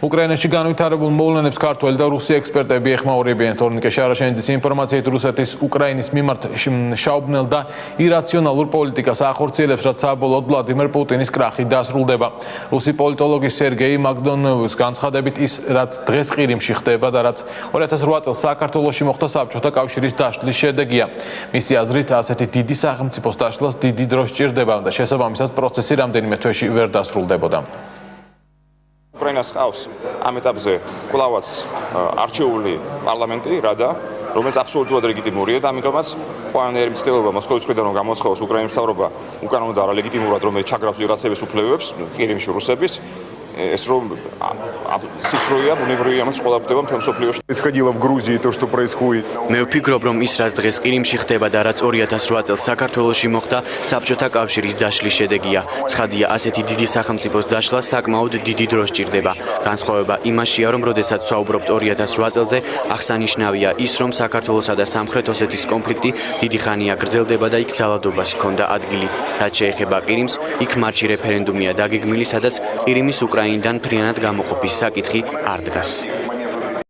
უკრაინაში განვითარებულ მოვლენებს ქართველი და რუსი ექსპერტები ეხმაურებიან. თორნიკე შარაშენიძის ინფორმაციით რუსეთის უკრაინის მიმართ შაუბნელ და ირაციონალურ პოლიტიკას ახორციელებს, რაც საბოლოოდ ვლადიმერ პუტინის კრახით დასრულდება. რუსი პოლიტოლოგი სერგეი მაგდონოვის განცხადებით ის, რაც დღეს ყირიმში ხდება და რაც 2008 წელს საქართველოში მოხდა საბჭოთა კავშირის დაშლის შედეგია. მისი აზრით, ასეთი დიდი სახელმწიფოს დაშლას დიდი დრო სჭირდება და შესაბამისად პროცესი რამდენიმე თვეში ვერ დასრულდებოდა. უკრაინას ყავს ამ ეტაპზე კვლავაც არჩეული პარლამენტი, რადა, რომელიც აბსოლუტურად ლეგიტიმურია და ამიტომაც ყველანაირი მცდელობა მოსკოვის მხრიდან რომ გამოცხადოს უკრაინის მთავრობა უკანონო და არალეგიტიმურად რომელიც ჩაგრავს ვიღაცების უფლებებს, ყირიმში რუსების, ეს რომ სიცრუეა, ბუნებრივია, ამას ყველა ხდება მთელ მსოფლიოში. Происходило в Грузии то, что происходит. მე ვფიქრობ, რომ ის რაც დღეს ყირიმში ხდება და რაც 2008 წელს საქართველოში მოხდა, საბჭოთა კავშირის დაშლის შედეგია. ცხადია, ასეთი დიდი სახელმწიფოს დაშლა საკმაოდ დიდი დრო სჭირდება. განსხვავება იმაშია, რომ როდესაც ვსაუბრობთ 2008 წელზე, აღსანიშნავია ის, რომ საქართველოსა და სამხრეთ ოსეთის კონფლიქტი დიდი ხანია გრძელდება და იქ ძალადობას ჰქონდა ადგილი. რაც შეეხება ყირიმს, იქ მარტში რეფერენდუმია დაგეგმილი, სადაც ყირიმის უკრაინიდან მთლიანად გამოყოფის საკითხი არ დგას.